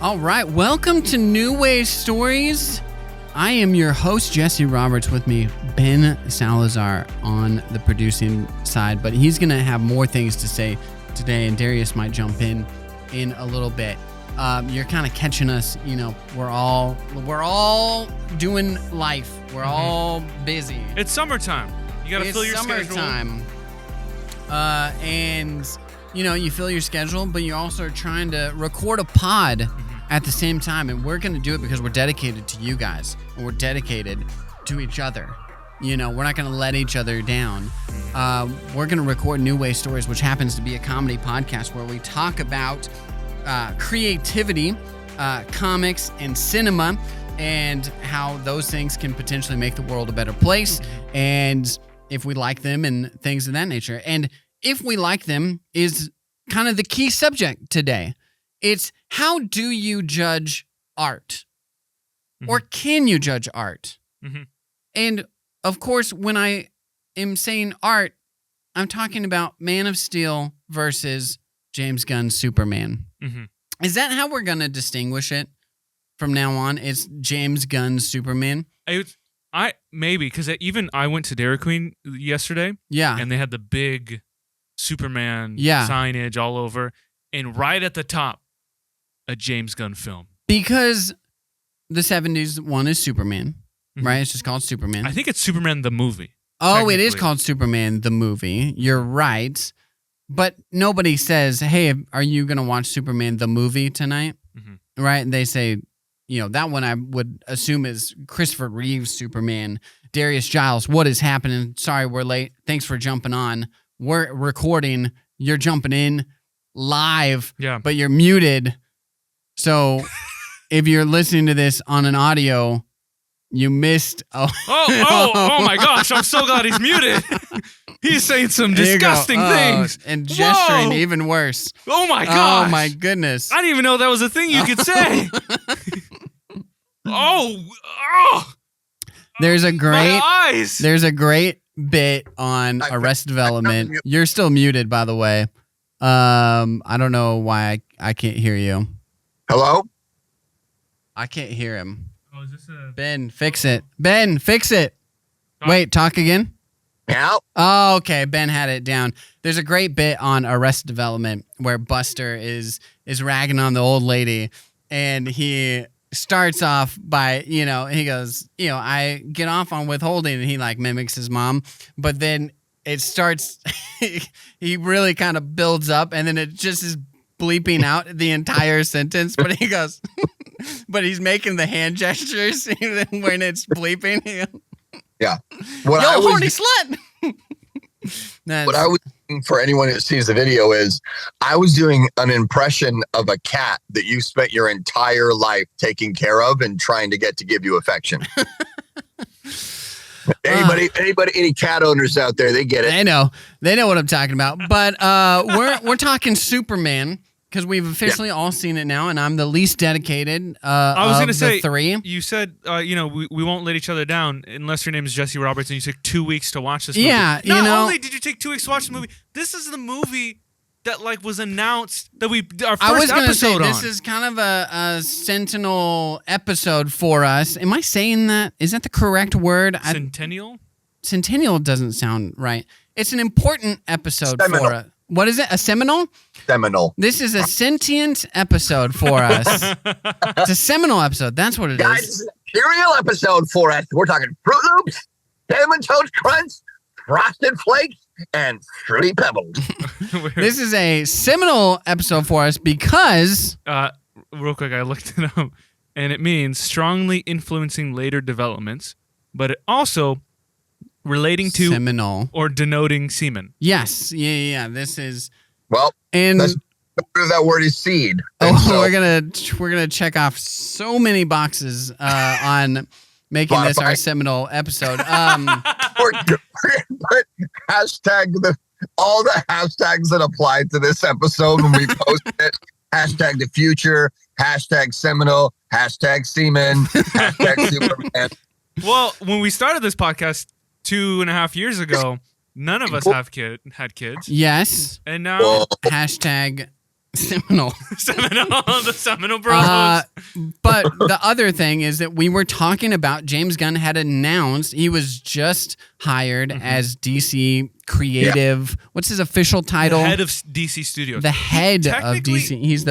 All right, welcome to NewWayStories. I am your host, Jesse Roberts. With me, Ben Salazar on the producing side, but he's going to have more things to say today, and Darius might jump in a little bit. You're kind of catching us. You know, we're all doing life. We're all busy. It's summertime. You got to fill your schedule. It's summertime. And you know, you fill your schedule, but you also are trying to record a pod at the same time, and we're going to do it because we're dedicated to you guys, and we're dedicated to each other. You know, we're not going to let each other down. We're going to record NewWayStories, which happens to be a comedy podcast where we talk about creativity, comics, and cinema, and how those things can potentially make the world a better place, and if we like them and things of that nature. And if we like them is kind of the key subject today. It's how do you judge art? Or can you judge art? And of course, when I am saying art, I'm talking about Man of Steel versus James Gunn's Superman. Is that how we're going to distinguish it from now on? It's James Gunn's Superman? Maybe, because I went to Dairy Queen yesterday. Yeah. And they had the big Superman signage all over. And right at the top, a James Gunn film. Because the 70s one is Superman, right? It's just called Superman. I think it's Superman the movie. Oh, it is called Superman the movie. You're right. But nobody says, hey, are you going to watch Superman the movie tonight? Right? And they say, you know, that one I would assume is Christopher Reeve's Superman. Darius Giles, what is happening? Sorry, we're late. Thanks for jumping on. We're recording. You're jumping in live, but you're muted. So if you're listening to this on an audio, you missed. Oh my gosh. I'm so glad he's muted. He's saying some disgusting things. And gesturing even worse. Oh my gosh. Oh my goodness. I didn't even know that was a thing you could say. There's a great bit on Arrested Development. You're still muted, by the way. I don't know why I can't hear you. Hello? I can't hear him. Oh, is this a... Ben, fix it. Ben, fix it. Wait, talk again? Yeah. Oh, okay. Ben had it down. There's a great bit on Arrested Development where Buster is ragging on the old lady, and he starts off by, you know, he goes, you know, I get off on withholding, and he like mimics his mom, but then it starts, he really kind of builds up, and then it just is bleeping out the entire sentence, but he goes, but he's making the hand gestures when it's bleeping. Yeah. Yo, horny slut! What I was doing, for anyone who sees the video, is I was doing an impression of a cat that you spent your entire life taking care of and trying to get to give you affection. Any cat owners out there, they get it. They know what I'm talking about. But we're talking Superman because we've officially all seen it now, and I'm the least dedicated. I was going to say, three. You said, you know, we won't let each other down unless your name is Jesse Roberts, and you took 2 weeks to watch this movie. Yeah, Not only did you take 2 weeks to watch the movie, this is the movie that like was announced that our first episode on. This is kind of a Sentinel episode for us. Am I saying that? Is that the correct word? Centennial? Centennial doesn't sound right. It's an important episode for us. What is it? A seminal? Seminal. This is a sentient episode for us. It's a seminal episode. That's what it is. Guys, this is a cereal episode for us. We're talking Fruit Loops, Cinnamon Toast Crunch, Frosted Flakes, and Fruity Pebbles. This is a seminal episode for us because... real quick, I looked it up, and it means strongly influencing later developments, but it also relating to seminal or denoting semen. Yes. Yeah. This is... Well, and that word is seed. We're gonna check off so many boxes on making this our seminal episode. Put hashtag all the hashtags that apply to this episode when we post it. Hashtag the future. Hashtag seminal. Hashtag semen. Hashtag Superman. Well, when we started this podcast 2.5 years ago, none of us had kids. Yes. And now hashtag Seminole. The Seminole Bros. But the other thing is that we were talking about James Gunn had announced he was just hired as DC creative. What's his official title? The head of DC Studios. The head of DC. He's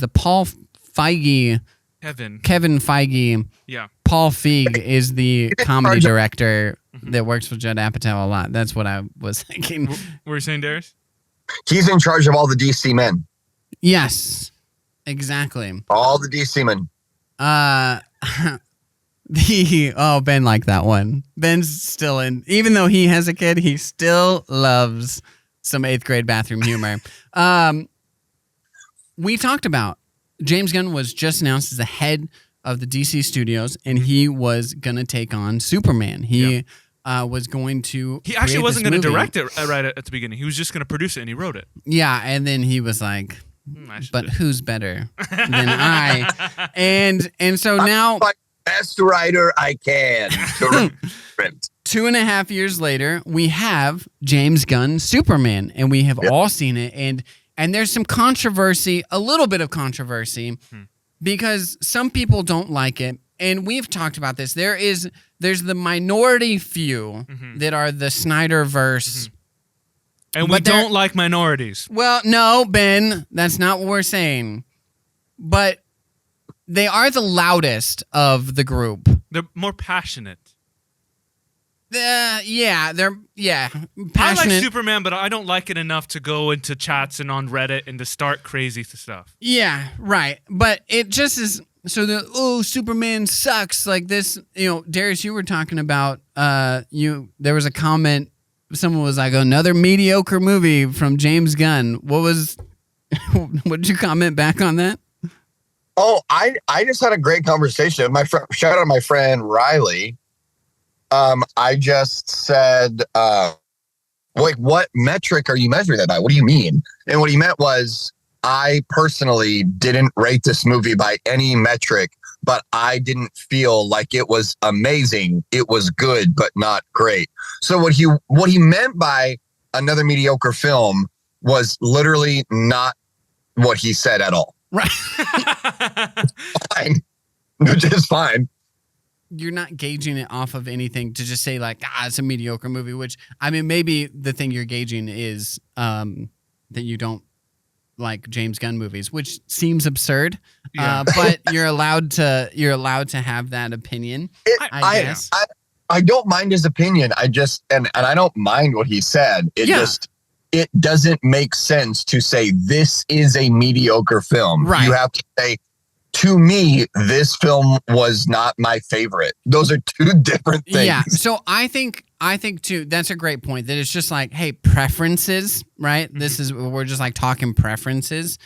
the Paul Feige. Kevin Feige. Yeah. Paul Feig is the comedy director that works with Judd Apatow a lot. That's what I was thinking. What were you saying, Darius? He's in charge of all the DC men. Yes, exactly. All the DC men. Ben liked that one. Ben's still in, even though he has a kid, he still loves some 8th grade bathroom humor. We talked about James Gunn was just announced as the head of the DC studios, and he was going to take on Superman. He was going to. He actually wasn't going to direct it right at the beginning. He was just going to produce it, and he wrote it. Yeah, and then he was like, "But who's better than I?" And so now, best writer I can. 2.5 years later, we have James Gunn Superman, and we have all seen it, and there's some controversy, a little bit of controversy, because some people don't like it, and we've talked about this. There's the minority few that are the Snyderverse. And we don't like minorities. Well, no, Ben, that's not what we're saying. But they are the loudest of the group. They're more passionate. They're passionate. I like Superman, but I don't like it enough to go into chats and on Reddit and to start crazy stuff. Yeah, right. But it just is. So Superman sucks like this. Darius, you were talking about. There was a comment. Someone was like, another mediocre movie from James Gunn. What did you comment back on that? Oh, I just had a great conversation. Shout out to my friend Riley. I just said, what metric are you measuring that by? What do you mean? And what he meant was, I personally didn't rate this movie by any metric, but I didn't feel like it was amazing. It was good, but not great. So what he meant by another mediocre film was literally not what he said at all. Right. Fine. Which is fine. You're not gauging it off of anything to just say like, it's a mediocre movie, which, I mean, maybe the thing you're gauging is that you don't like James Gunn movies, which seems absurd. Yeah. But you're allowed to have that opinion. I guess. I don't mind his opinion. I just, and I don't mind what he said. It doesn't make sense to say this is a mediocre film. Right. You have to say, to me, this film was not my favorite. Those are two different things. Yeah. So I think too, that's a great point, that it's just like, hey, preferences, right? We're just like talking preferences,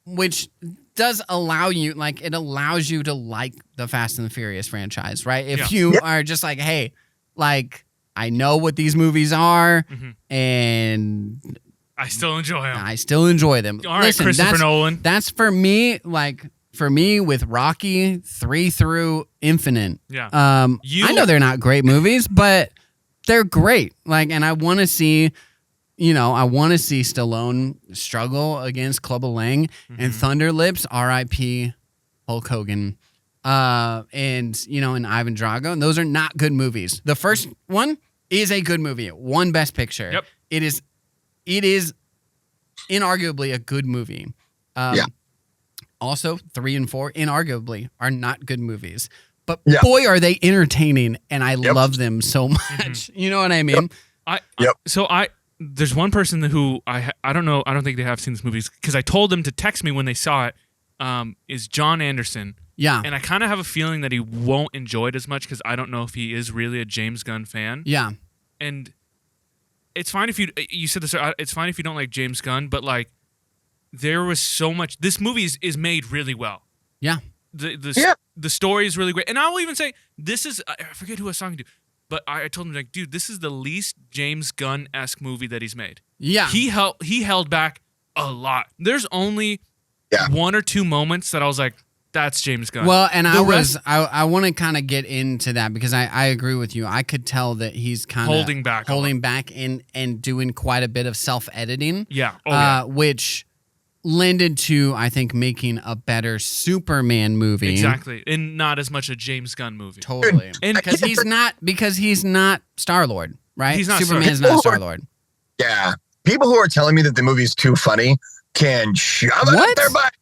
which does allow you, like, it allows you to like the Fast and the Furious franchise, right? If you are just like, hey, like, I know what these movies are, and I still enjoy them. All right, listen, Christopher Nolan. That's for me, with Rocky 3 through Infinite. Yeah. I know they're not great movies, but they're great. Like, and I want to see, Stallone struggle against Clubber Lang and Thunder Lips, R.I.P. Hulk Hogan, and Ivan Drago. And those are not good movies. The first one is a good movie. It won Best Picture. Yep. It is inarguably a good movie. Also, 3 and 4 inarguably are not good movies. But boy, are they entertaining, and I love them so much. You know what I mean? There's one person who I don't know. I don't think they have seen this movie because I told them to text me when they saw it. Is John Anderson? Yeah. And I kind of have a feeling that he won't enjoy it as much because I don't know if he is really a James Gunn fan. Yeah. And it's fine if you said this. It's fine if you don't like James Gunn, but like there was so much. This movie is made really well. Yeah. The story is really great, and I will even say this is. I forget who I was talking to, but I told him like, dude, this is the least James Gunn-esque movie that he's made. Yeah. He held back a lot. There's only one or two moments that I was like, that's James Gunn. Well, and I want to kind of get into that because I agree with you. I could tell that he's kind of holding back and doing quite a bit of self-editing. Yeah. Which lended to, I think, making a better Superman movie. Exactly, and not as much a James Gunn movie. Totally. And because he's not Star-Lord, right? He's not Superman's not Star-Lord. Yeah. People who are telling me that the movie's too funny can shove it up their butt.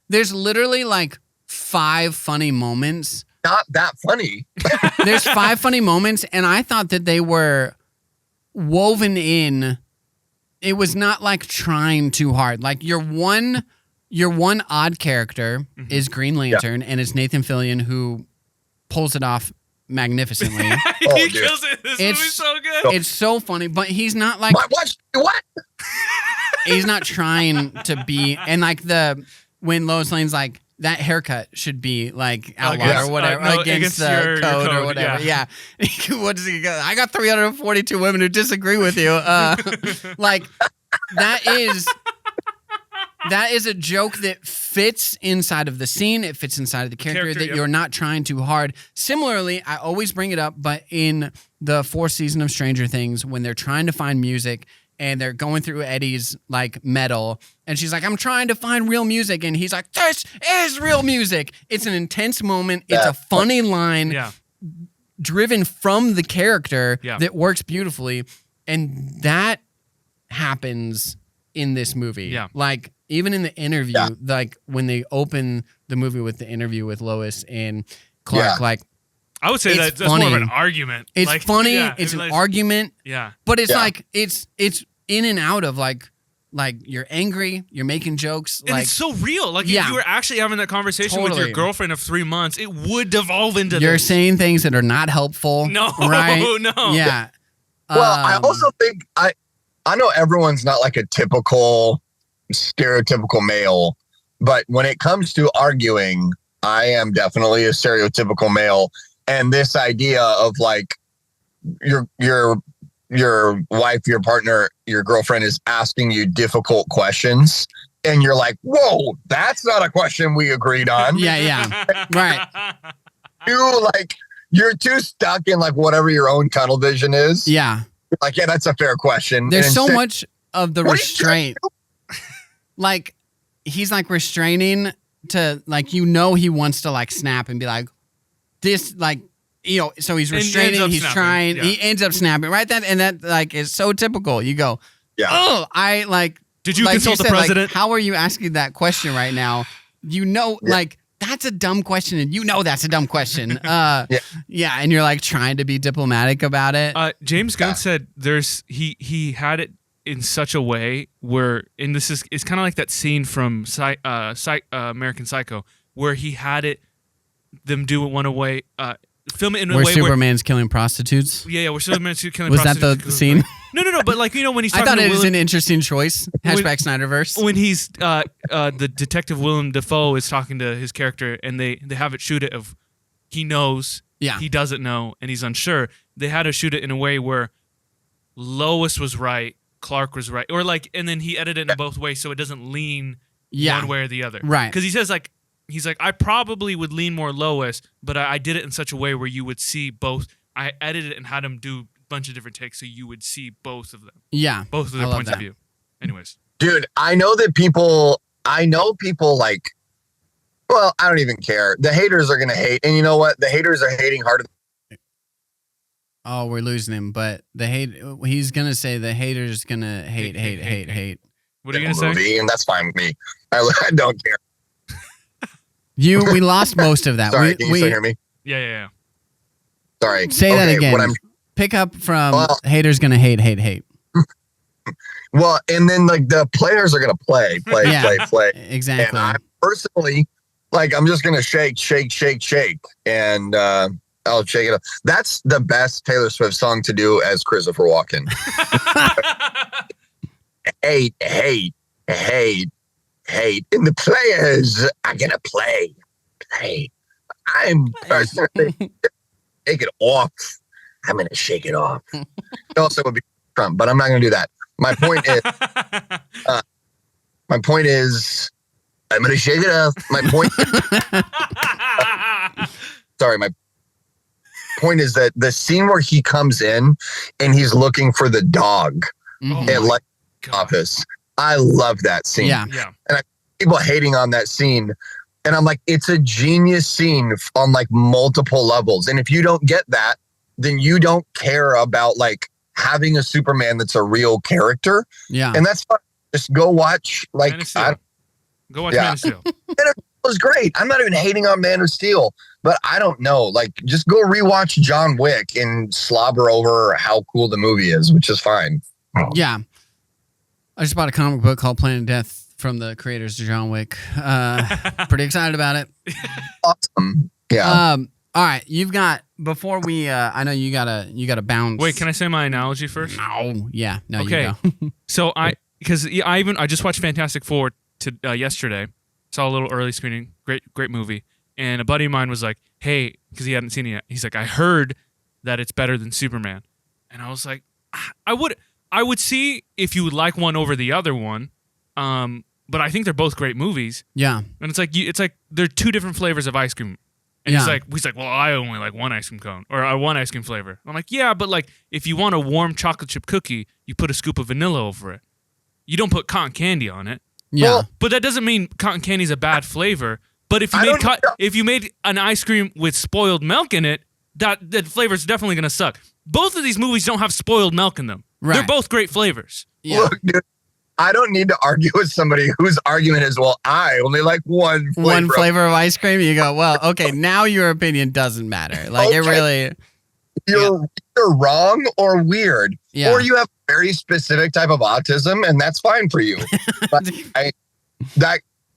There's literally like 5 funny moments. Not that funny. There's 5 funny moments, and I thought that they were woven in. It was not like trying too hard. Like your one odd character is Green Lantern, and it's Nathan Fillion who pulls it off magnificently. He kills it. This movie's so good. It's so funny, but he's not like what? He's not trying to be, and like when Lois Lane's like, that haircut should be like outlawed or whatever against the code or whatever. Yeah. What does he go? I got 342 women who disagree with you. Like that is a joke that fits inside of the scene. It fits inside of the character that you're not trying too hard. Similarly, I always bring it up, but in the 4th season of Stranger Things, when they're trying to find music and they're going through Eddie's like metal, and she's like, I'm trying to find real music, and he's like, this is real music. It's an intense moment. It's a funny line driven from the character that works beautifully, and that happens in this movie. Yeah. Like even in the interview, like when they open the movie with the interview with Lois and Clark, like I would say that's more of an argument. It's like, funny. It's an argument. Yeah. But it's like it's in and out of like you're angry, you're making jokes. And like it's so real. Like if you were actually having that conversation with your girlfriend of 3 months, it would devolve into you're saying things that are not helpful. No. Right? No. Yeah. Well, I also think I know everyone's not like a typical stereotypical male, but when it comes to arguing, I am definitely a stereotypical male. And this idea of like your wife, your partner, your girlfriend is asking you difficult questions, and you're like, whoa, that's not a question we agreed on. Yeah. Right. You're too stuck in like whatever your own tunnel vision is. Yeah. Like, yeah, that's a fair question. There's so much of the restraint. Like he's like restraining to like, he wants to like snap and be like, this, like, so he's restraining, he's trying, he ends up snapping, right? That like is so typical. You go, oh, I like. Did you consult the president? Like, how are you asking that question right now? Like that's a dumb question, and that's a dumb question. And you're like trying to be diplomatic about it. James Gunn said he had it in such a way where, and it's kind of like that scene from American Psycho, where he had them do it one way. Film it in a way where Superman's killing prostitutes. Yeah, where Superman's killing was prostitutes. Was that the scene? No. But like when he's talking I thought it was an interesting choice. Hashtag Snyderverse. When he's the detective Willem Dafoe is talking to his character, and they have it shoot it of he knows, he doesn't know, and he's unsure. They had to shoot it in a way where Lois was right, Clark was right, or like, and then he edited it in both ways so it doesn't lean one way or the other. Right. Because he says like. He's like, I probably would lean more Lois, but I did it in such a way where you would see both. I edited it and had him do a bunch of different takes so you would see both of them. Yeah. Both of their points of view. Anyways. Dude, I know people like, well, I don't even care. The haters are going to hate. And you know what? The haters are hating harder. Oh, we're losing him. But he's going to say the haters going to hate. What are you going to say? And that's fine with me. I don't care. We lost most of that. Sorry, can you still hear me? Yeah. Sorry. Say that again. Pick up from haters gonna hate. Well, and then like the players are gonna play. Exactly. And I personally, like, I'm just gonna shake, and I'll shake it up. That's the best Taylor Swift song to do as Christopher Walken. Hate, and the players are gonna play. I'm personally shake it off. I'm gonna shake it off. It also would be Trump, but I'm not gonna do that. My point is, I'm gonna shake it off. My point is that the scene where he comes in and he's looking for the dog at like office. I love that scene. Yeah. And people hating on that scene. And I'm like, it's a genius scene on like multiple levels. And if you don't get that, then you don't care about like having a Superman that's a real character. Yeah. And that's fine. Just go watch like Go watch Man of Steel. Man of Steel was great. I'm not even hating on Man of Steel, but I don't know. Like, just go rewatch John Wick and slobber over how cool the movie is, which is fine. Yeah. I just bought a comic book called Planet Death from the creators of John Wick. Pretty excited about it. Awesome. Yeah. All right, you've got before we. I know you gotta bounce. Wait, can I say my analogy first? No. Yeah. No. Okay. You go. So I just watched Fantastic Four yesterday. Saw a little early screening. Great movie. And a buddy of mine was like, "Hey," because he hadn't seen it yet. He's like, "I heard that it's better than Superman," and I was like, "I would see if you would like one over the other one." But I think they're both great movies. Yeah. And it's like they're two different flavors of ice cream. And he's like, well, I only like one ice cream cone or one ice cream flavor. I'm like, yeah, but like if you want a warm chocolate chip cookie, you put a scoop of vanilla over it. You don't put cotton candy on it. Yeah. Well, but that doesn't mean cotton candy is a bad flavor. But if you made an ice cream with spoiled milk in it, that flavor is definitely gonna suck. Both of these movies don't have spoiled milk in them. Right. They're both great flavors. Yeah. Look, dude, I don't need to argue with somebody whose argument is, well, I only like one flavor of ice cream. You go, well, okay, now your opinion doesn't matter. Like it really. You're wrong or weird, or you have a very specific type of autism, and that's fine for you. But I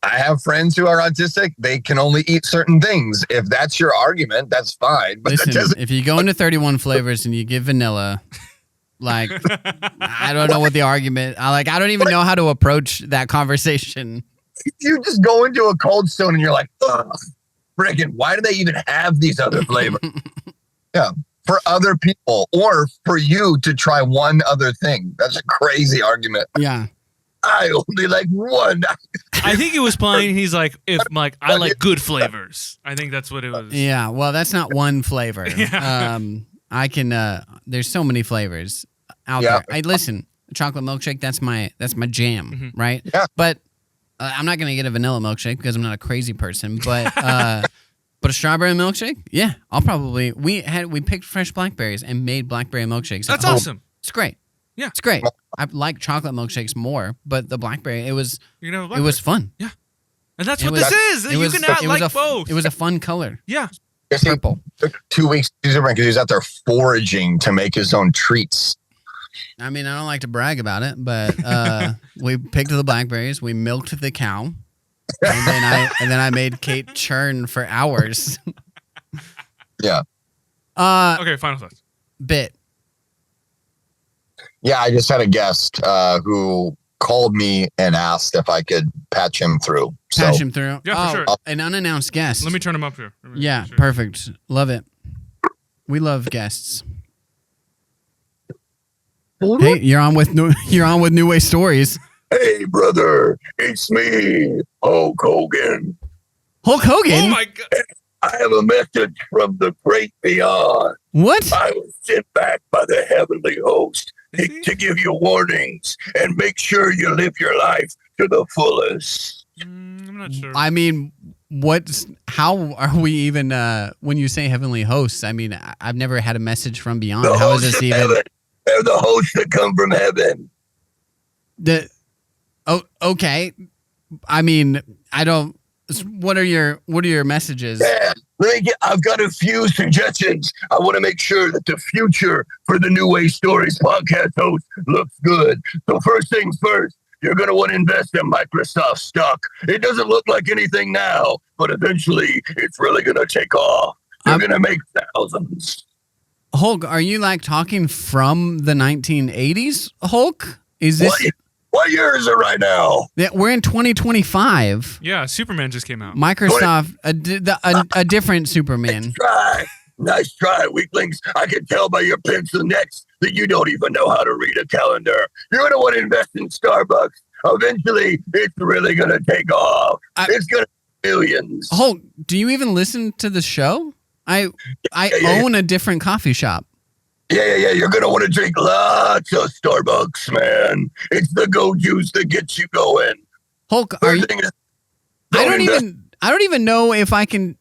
have friends who are autistic. They can only eat certain things. If that's your argument, that's fine. But listen, if you go into 31 flavors and you give vanilla. Like, I don't know what the argument. I don't even know how to approach that conversation. You just go into a Cold Stone and you're like, ugh, friggin', why do they even have these other flavors? Yeah, for other people or for you to try one other thing. That's a crazy argument. Yeah. I only like one. I think it was playing. He's like, I like good flavors. I think that's what it was. Yeah. Well, that's not one flavor. Yeah. I can. There's so many flavors out there. Listen, chocolate milkshake. That's my jam, right? Yeah. But I'm not gonna get a vanilla milkshake because I'm not a crazy person. But but a strawberry milkshake, yeah, I'll probably. We picked fresh blackberries and made blackberry milkshakes. That's awesome. It's great. Yeah, it's great. I like chocolate milkshakes more, but the blackberry, it was fun. Yeah, and that's what this is. You can like both. It was a fun color. Yeah. Purple. Took 2 weeks to Superman because he was out there foraging to make his own treats. I mean, I don't like to brag about it, but we picked the blackberries, we milked the cow, and then I made Kate churn for hours. Yeah. Okay, final thoughts. Bit. Yeah, I just had a guest who called me and asked if I could patch him through. Patch him through? Yeah, for sure. An unannounced guest. Let me turn him up here. Yeah, perfect. Love it. We love guests. Hey, you're on with New Way Stories. Hey, brother, it's me, Hulk Hogan. Hulk Hogan? Oh, my God. I have a message from the great beyond. What? I was sent back by the heavenly host to give you warnings and make sure you live your life to the fullest. I'm not sure. I mean, how are we even, when you say heavenly hosts, I mean, I've never had a message from beyond. How is this even? Heaven. They're the hosts that come from heaven. Okay. I mean, I don't. What are your messages? Yeah, I've got a few suggestions. I want to make sure that the future for the New Way Stories podcast host looks good. So first things first, you're going to want to invest in Microsoft stock. It doesn't look like anything now, but eventually it's really going to take off. You're going to make thousands. Hulk, are you like talking from the 1980s, Hulk? Is this... What year is it right now? We're in 2025. Yeah, Superman just came out. Microsoft, a different Superman. Nice try, weaklings. I can tell by your pencil necks that you don't even know how to read a calendar. You're going to want to invest in Starbucks. Eventually, it's really going to take off. It's going to be millions. Hulk, do you even listen to the show? I own a different coffee shop. Yeah. You're going to want to drink lots of Starbucks, man. It's the go juice that gets you going. Hulk, I don't even know if I can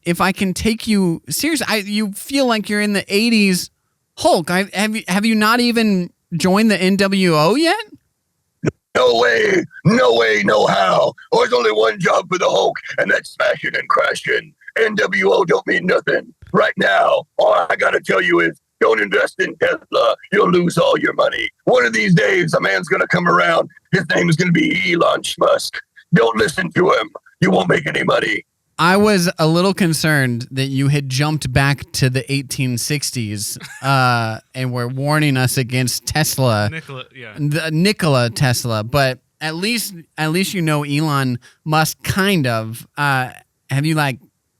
take you serious. You feel like you're in the 80s. Hulk, have you not even joined the NWO yet? No way, no how. There's only one job for the Hulk, and that's smashing and crashing. NWO don't mean nothing. Right now, all I gotta tell you is don't invest in Tesla. You'll lose all your money. One of these days, a man's gonna come around. His name is gonna be Elon Musk. Don't listen to him. You won't make any money. I was a little concerned that you had jumped back to the 1860s and were warning us against Tesla. Nikola Tesla. But at least you know Elon Musk kind of. Have you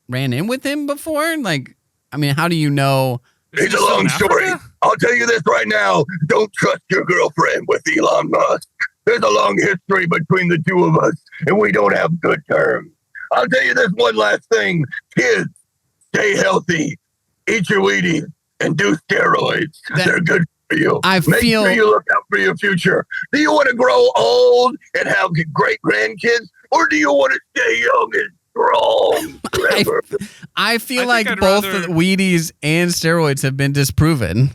ran in with him before? How do you know? It's a long story. I'll tell you this right now. Don't trust your girlfriend with Elon Musk. There's a long history between the two of us, and we don't have good terms. I'll tell you this one last thing. Kids, stay healthy, eat your Wheaties, and do steroids. They're good for you. Make sure you look out for your future. Do you want to grow old and have great grandkids, or do you want to stay young and strong forever? I feel like both the Wheaties and steroids have been disproven.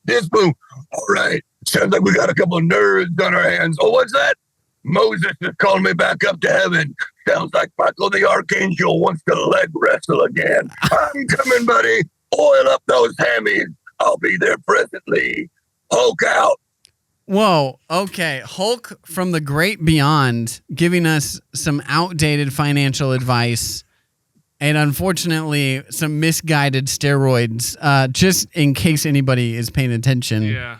Disproven? All right. Sounds like we got a couple of nerds on our hands. Oh, what's that? Moses is calling me back up to heaven. Sounds like Michael the Archangel wants to leg wrestle again. I'm coming, buddy. Oil up those hammies. I'll be there presently. Hulk out. Whoa, okay. Hulk from the great beyond giving us some outdated financial advice and unfortunately some misguided steroids, just in case anybody is paying attention. Yeah.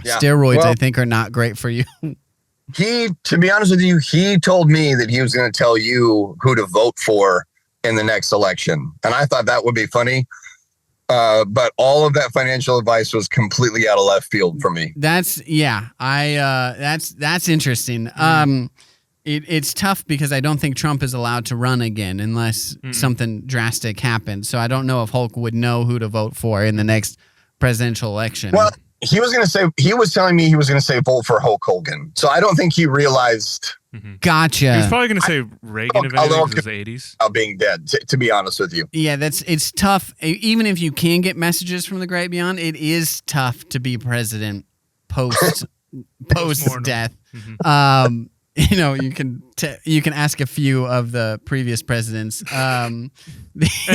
Steroids, I think, are not great for you. To be honest with you, he told me that he was going to tell you who to vote for in the next election. And I thought that would be funny. But all of that financial advice was completely out of left field for me. That's interesting. It's tough because I don't think Trump is allowed to run again unless something drastic happens. So I don't know if Hulk would know who to vote for in the next presidential election. Well, he was telling me he was going to say vote for Hulk Hogan. So I don't think he realized. Gotcha. He was probably going to say Reagan if anything, because it was the 80s. Being dead, to be honest with you. Yeah, it's tough. Even if you can get messages from the great beyond, it is tough to be president post death. You can ask a few of the previous presidents. And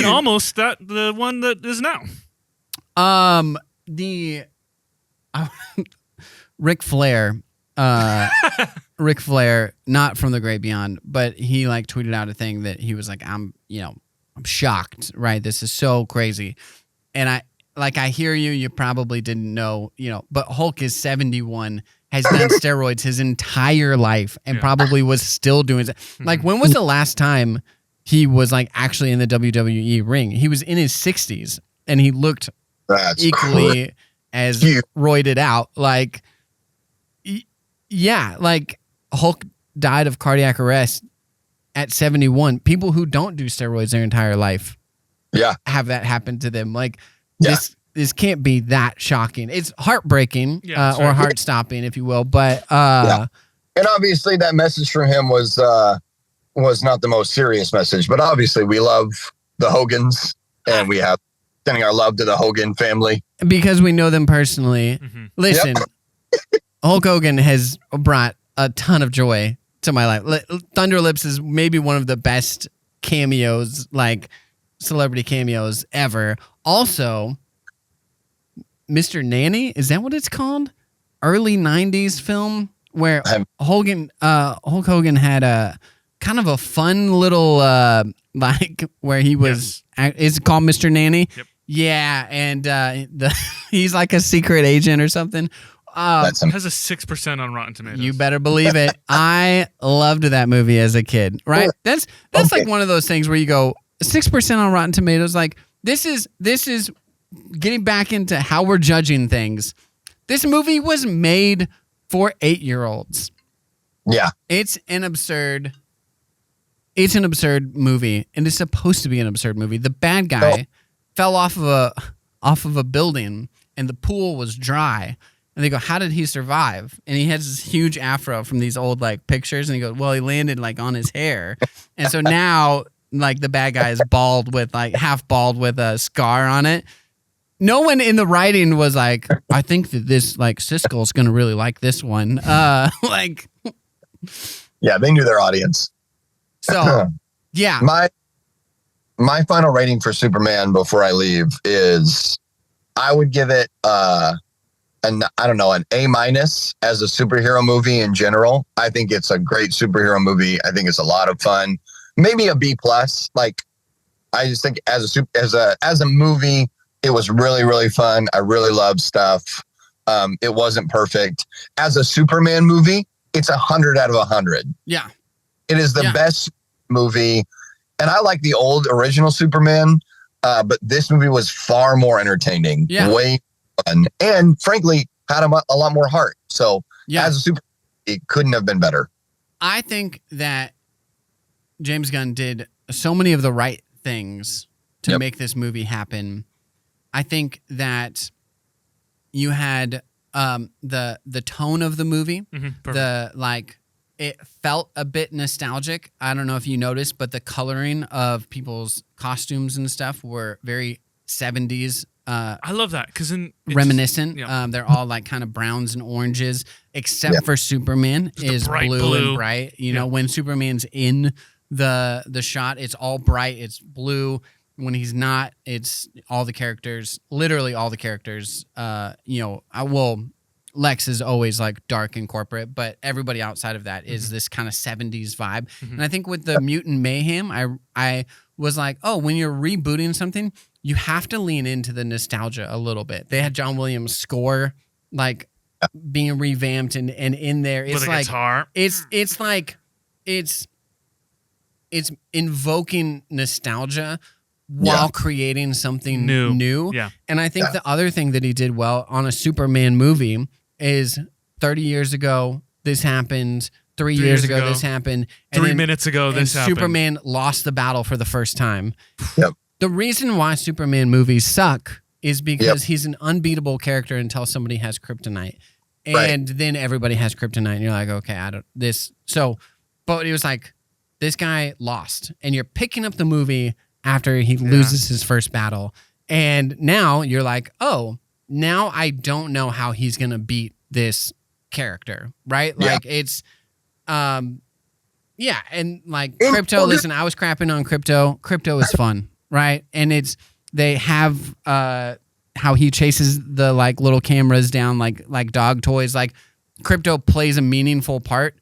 almost the one that is now. Ric Flair, not from the great beyond, but he tweeted out a thing that he was like, I'm shocked, right? This is so crazy. And I hear you probably didn't know, but Hulk is 71, has done steroids his entire life and probably was still doing it. When was the last time he was actually in the WWE ring? He was in his 60s and he looked equally as roided out. Hulk died of cardiac arrest at 71. People who don't do steroids their entire life have that happen to them. This can't be that shocking. It's heartbreaking or heart-stopping, if you will. But and obviously that message from him was not the most serious message. But obviously we love the Hogans, and we have sending our love to the Hogan family because we know them personally. Listen, Hulk Hogan has brought a ton of joy to my life. Thunder Lips is maybe one of the best cameos, celebrity cameos ever. Also, Mr. Nanny, is that what it's called? Early 90s film where Hulk Hogan had a kind of a fun little where he was is it called Mr. Nanny? Yep. Yeah, and he's like a secret agent or something. It has a 6% on Rotten Tomatoes. You better believe it. I loved that movie as a kid. Right? That's one of those things where you go 6% on Rotten Tomatoes. This is getting back into how we're judging things. This movie was made for 8-year-olds. Yeah, it's an absurd movie, and it's supposed to be an absurd movie. The bad guy fell off of off of a building and the pool was dry. And they go, how did he survive? And he has this huge afro from these old like pictures. And he goes, well, he landed like on his hair. And so now like the bad guy is bald with like half bald with a scar on it. No one in the writing was like, I think that this like Siskel's going to really like this one. Like, yeah, they knew their audience. So yeah, my final rating for Superman before I leave is I would give it, an A- as a superhero movie in general. I think it's a great superhero movie. I think it's a lot of fun. Maybe a B+. Like, I just think as a movie, it was really, really fun. I really loved stuff. It wasn't perfect. As a Superman movie, it's 100 out of 100. Yeah, it is the best movie. And I like the old original Superman, but this movie was far more entertaining. Yeah. Way fun, and frankly had a lot more heart. So as a super, it couldn't have been better. I think that James Gunn did so many of the right things to make this movie happen. I think that you had the tone of the movie, the like it felt a bit nostalgic. I don't know if you noticed, but the coloring of people's costumes and stuff were very 70s. I love that because reminiscent. They're all like kind of browns and oranges, except for Superman is blue and bright. You know, when Superman's in the shot, it's all bright. It's blue. When he's not, it's all the characters, literally all the characters. Lex is always like dark and corporate, but everybody outside of that is this kind of 70s vibe. And I think with the Mutant Mayhem, I was like, oh, when you're rebooting something, you have to lean into the nostalgia a little bit. They had John Williams' score like being revamped and in there. It's with a like guitar. It's like it's invoking nostalgia while creating something new. Yeah. And I think the other thing that he did well on a Superman movie is 30 years ago, this happened. 3 years ago, this happened. And 3 minutes ago, this happened. Superman lost the battle for the first time. Yep. The reason why Superman movies suck is because he's an unbeatable character until somebody has kryptonite. And then everybody has kryptonite. And you're like, okay, but it was like, this guy lost. And you're picking up the movie after he loses his first battle. And now you're like, oh, now I don't know how he's going to beat this character, right? Like it's, and like Crypto, listen, I was crapping on Crypto. Crypto is fun, right? And they have how he chases the like little cameras down like dog toys. Like Crypto plays a meaningful part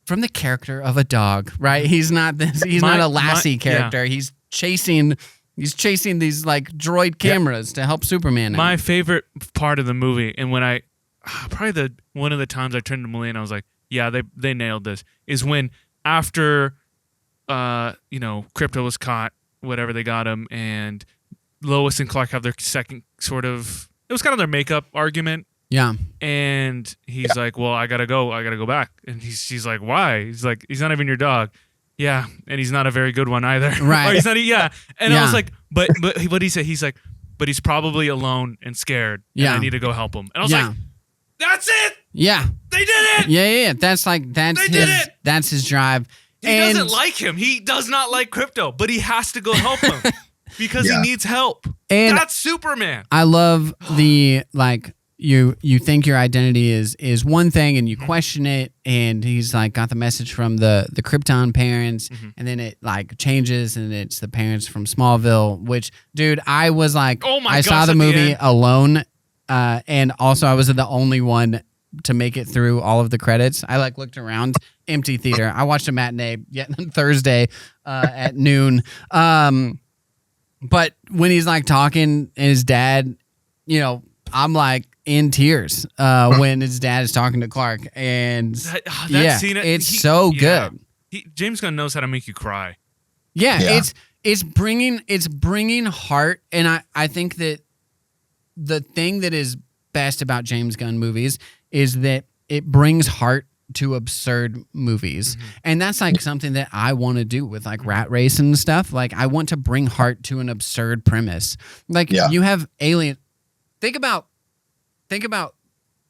from the character of a dog, right? He's not not a Lassie character. He's chasing these like droid cameras to help Superman. My favorite part of the movie, and when I probably one of the times I turned to Malene, I was like, yeah, they nailed this, is when after Crypto was caught, whatever, they got him, and Lois and Clark have their second sort of, it was kind of their makeup argument. Yeah. And he's like, well, I gotta go back. And she's like, why? He's like, he's not even your dog. Yeah, and he's not a very good one either. Right. Or he's not. Yeah, and I was like, but what he said, he's like, but he's probably alone and scared. And I need to go help him. And I was like, that's it. Yeah, they did it. Yeah. That's his drive. He doesn't like him. He does not like Crypto, but he has to go help him because he needs help. And that's Superman. I love the like. You think your identity is one thing and you question it, and he's like got the message from the Krypton parents, and then it like changes and it's the parents from Smallville, which, dude, I was like, I saw the movie alone, and also I was the only one to make it through all of the credits. I like looked around, empty theater. I watched a matinee Thursday at noon. But when he's like talking and his dad, I'm like in tears when his dad is talking to Clark, and that scene, it's so good. James Gunn knows how to make you cry. Yeah. It's bringing heart, and I think that the thing that is best about James Gunn movies is that it brings heart to absurd movies. And that's like something that I want to do with like Rat Race and stuff. Like I want to bring heart to an absurd premise. Like you have Alien. Think about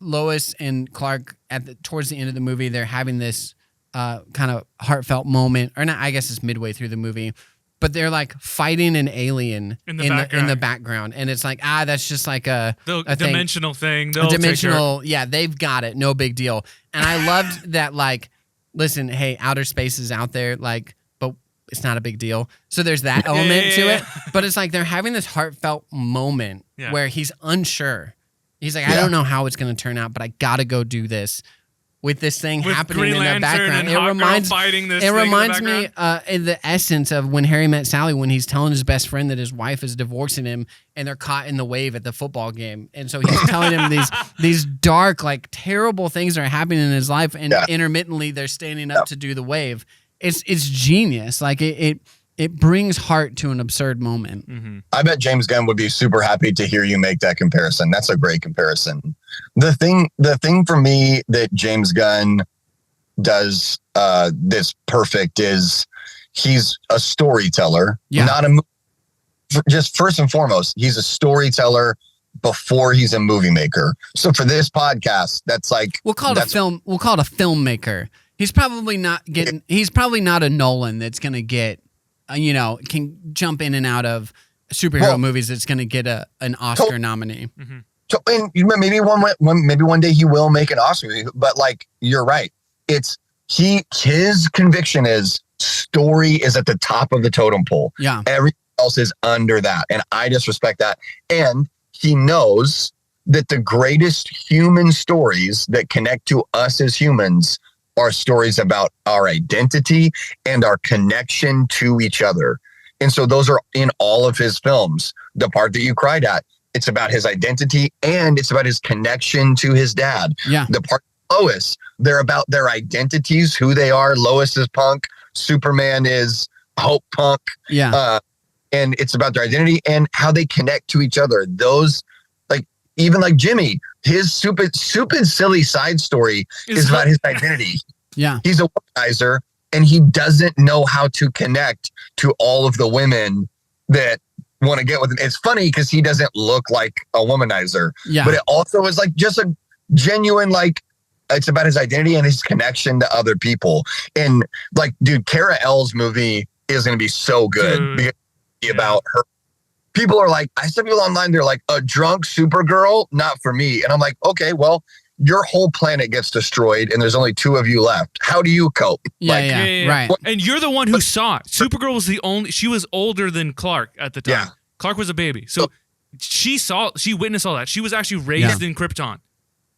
Lois and Clark towards the end of the movie. They're having this kind of heartfelt moment, or not, I guess it's midway through the movie, but they're like fighting an alien in the background, and it's like that's just like a dimensional thing. A dimensional, they've got it, no big deal. And I loved that. Like, listen, hey, outer space is out there, like, but it's not a big deal. So there's that element to it, but it's like they're having this heartfelt moment where he's unsure. He's like, I don't know how it's going to turn out, but I got to go do this. With this thing happening in the background, it reminds me in the essence of When Harry Met Sally, when he's telling his best friend that his wife is divorcing him, and they're caught in the wave at the football game, and so he's telling him these dark, like terrible things are happening in his life, and intermittently they're standing up to do the wave. It's genius. Like it brings heart to an absurd moment. I bet James Gunn would be super happy to hear you make that comparison. That's a great comparison. The thing for me that James Gunn does this perfect is he's a storyteller, not a just first and foremost, he's a storyteller before he's a movie maker. So for this podcast, that's like we'll call it a filmmaker. He's probably not a Nolan that's going to get can jump in and out of superhero movies that's going to get an Oscar nominee. So, and maybe one day he will make an Oscar movie, but like you're right, it's his conviction is story is at the top of the totem pole. Yeah, everything else is under that, and I just respect that. And he knows that the greatest human stories that connect to us as humans are stories about our identity and our connection to each other. And so those are in all of his films. The part that you cried at, it's about his identity and it's about his connection to his dad. Yeah. The part of Lois, they're about their identities, who they are. Lois is punk. Superman is hope punk. Yeah. And it's about their identity and how they connect to each other. Those, like, even like Jimmy, his stupid, silly side story is about his identity. Yeah. He's a womanizer and he doesn't know how to connect to all of the women that want to get with him. It's funny because he doesn't look like a womanizer. Yeah. But it also is like just a genuine, like, it's about his identity and his connection to other people. And like, dude, Cara L's movie is going to be so good because about her. People are like, I saw people online, they're like, a drunk Supergirl, not for me. And I'm like, okay, well, your whole planet gets destroyed and there's only two of you left. How do you cope? Right. And you're the one who saw it. Supergirl was she was older than Clark at the time. Yeah. Clark was a baby. So she witnessed all that. She was actually raised in Krypton.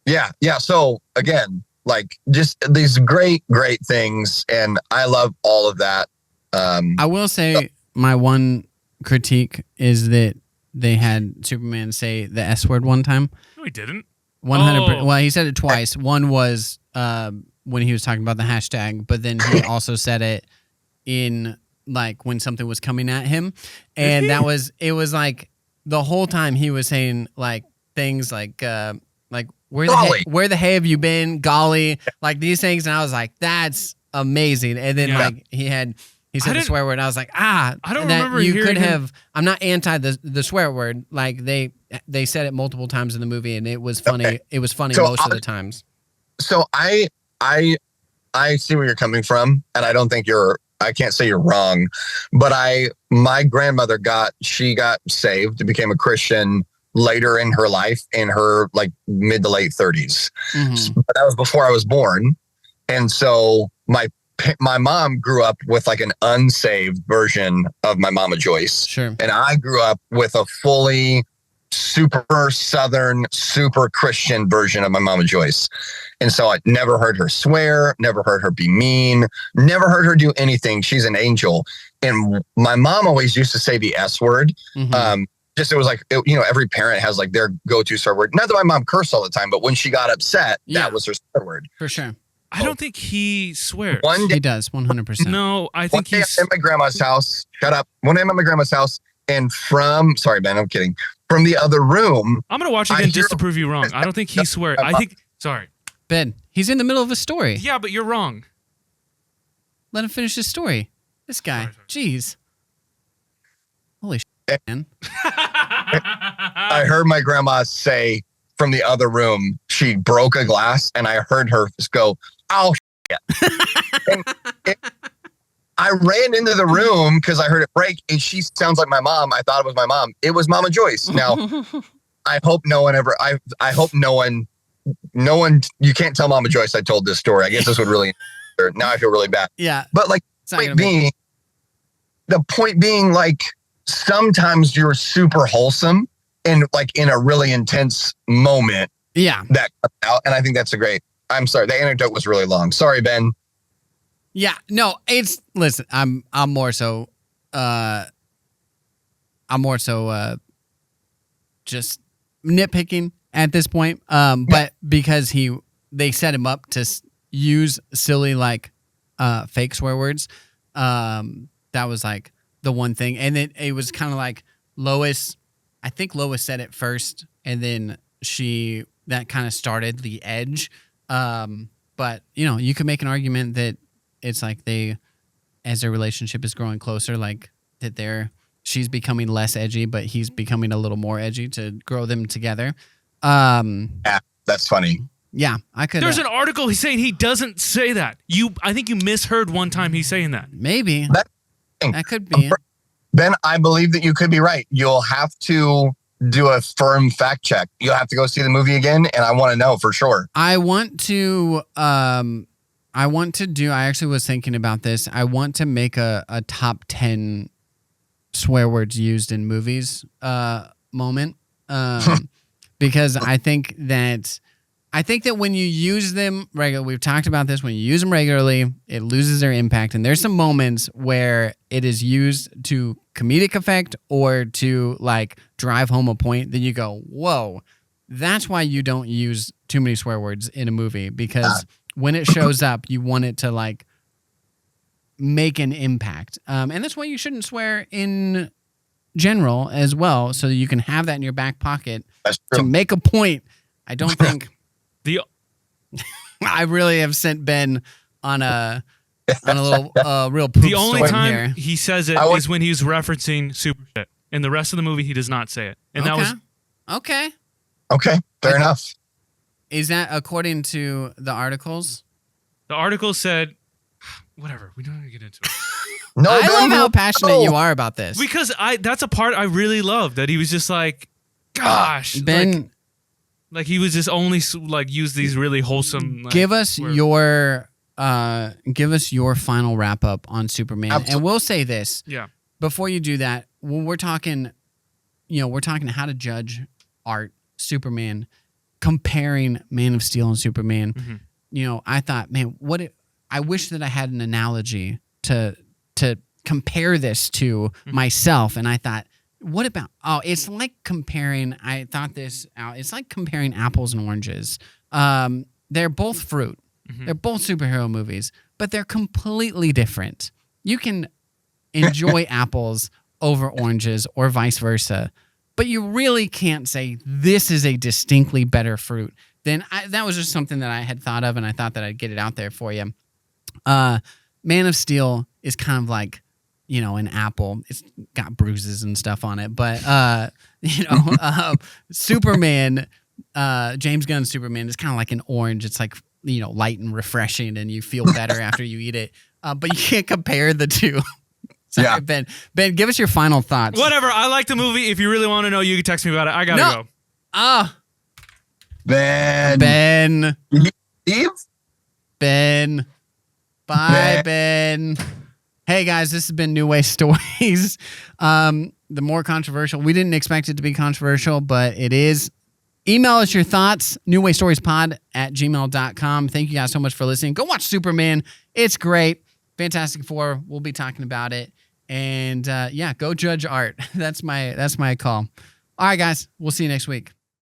Yeah. So again, like just these great things. And I love all of that. I will say my one critique is that they had Superman say the S word one time. No, he didn't. 100%. Well, he said it twice. One was when he was talking about the hashtag, but then he also said it in like when something was coming at him, and it was like the whole time he was saying like things like where the hay have you been, golly, like these things, and I was like, that's amazing. And then like he said the swear word. I was like, I don't remember you could have. I'm not anti the swear word. Like they said it multiple times in the movie, and it was funny. Okay. It was funny most of the times. So I see where you're coming from, and I don't think I can't say you're wrong, but my grandmother got saved and became a Christian later in her life, in her like mid to late 30s. Mm-hmm. But that was before I was born, and so my mom grew up with like an unsaved version of my Mama Joyce. Sure. And I grew up with a fully super Southern, super Christian version of my Mama Joyce. And so I never heard her swear, never heard her be mean, never heard her do anything. She's an angel. And my mom always used to say the S word. Mm-hmm. It was like, every parent has like their go-to swear word. Not that my mom cursed all the time, but when she got upset, that was her swear word. For sure. I don't think he swears. One day, he does, 100%. No, I think he's... One day I'm at my grandma's house. Shut up. One day I'm at my grandma's house, and sorry, Ben, I'm kidding. From the other room... I'm going to watch it again just to prove you wrong. I don't think he swears. I think... Sorry. Ben, He's in the middle of a story. Yeah, but you're wrong. Let him finish his story. This guy. Sorry. Jeez. Holy shit, man. I heard my grandma say from the other room, she broke a glass, and I heard her just go, "Oh, shit." I ran into the room because I heard it break, and she sounds like my mom. I thought it was my mom. It was Mama Joyce. Now, I hope no one ever. I hope no one. You can't tell Mama Joyce I told this story. I guess this would really. Now I feel really bad. Yeah, but like the point being, like sometimes you're super wholesome and like in a really intense moment. Yeah, that comes out, and I think that's a great. I'm sorry, the anecdote was really long. Sorry, Ben. Yeah, no, listen, I'm more so just nitpicking at this point. But because they set him up to use silly like fake swear words. That was like the one thing, and it was kind of like Lois. I think Lois said it first, and then that kind of started the edge. But you could make an argument that it's like as their relationship is growing closer, like that she's becoming less edgy, but he's becoming a little more edgy to grow them together. Yeah, that's funny. Yeah, I could. There's an article he's saying he doesn't say that. I think you misheard one time he's saying that. Maybe that could be. Ben, I believe that you could be right. You'll have to do a firm fact check. You'll have to go see the movie again, and I want to know for sure. I actually was thinking about this. I want to make a top 10 swear words used in movies moment. Because I think that when you use them regularly, we've talked about this, when you use them regularly, it loses their impact. And there's some moments where it is used to comedic effect or to like drive home a point that you go, whoa, that's why you don't use too many swear words in a movie, because when it shows up, you want it to like make an impact. And that's why you shouldn't swear in general as well, so that you can have that in your back pocket to make a point. I don't think I really have sent Ben on a little real poop the only time here. He says it is when he's referencing super shit. In the rest of the movie, he does not say it. And that was okay. Fair enough. Is that according to the articles? The article said, whatever. We don't have to get into it. No, I love how passionate you are about this. Because that's a part I really love, that he was just like, gosh, Ben, like he was just only like use these really wholesome. Give us your final wrap up on Superman. Absolutely. And we'll say this. Yeah. Before you do that, when we're talking how to judge art, Superman, comparing Man of Steel and Superman. Mm-hmm. I thought, man, I wish that I had an analogy to compare this to myself. And I thought, what about, it's like comparing, I thought this out, it's like comparing apples and oranges. They're both fruit. Mm-hmm. They're both superhero movies, but they're completely different. You can enjoy apples over oranges or vice versa, but you really can't say this is a distinctly better fruit. That was just something that I had thought of, and I thought that I'd get it out there for you. Man of Steel is kind of like, an apple. It's got bruises and stuff on it, but Superman, James Gunn's Superman is kind of like an orange. It's like, light and refreshing, and you feel better after you eat it. But you can't compare the two. Sorry, yeah. Ben, give us your final thoughts. Whatever. I like the movie. If you really want to know, you can text me about it. I gotta go. Ben. Eve? Ben. Bye, Ben. Hey, guys, this has been New Way Stories. The more controversial. We didn't expect it to be controversial, but it is. Email us your thoughts, newwaystoriespod@gmail.com. Thank you guys so much for listening. Go watch Superman. It's great. Fantastic Four. We'll be talking about it. And, go judge art. That's my call. All right, guys. We'll see you next week.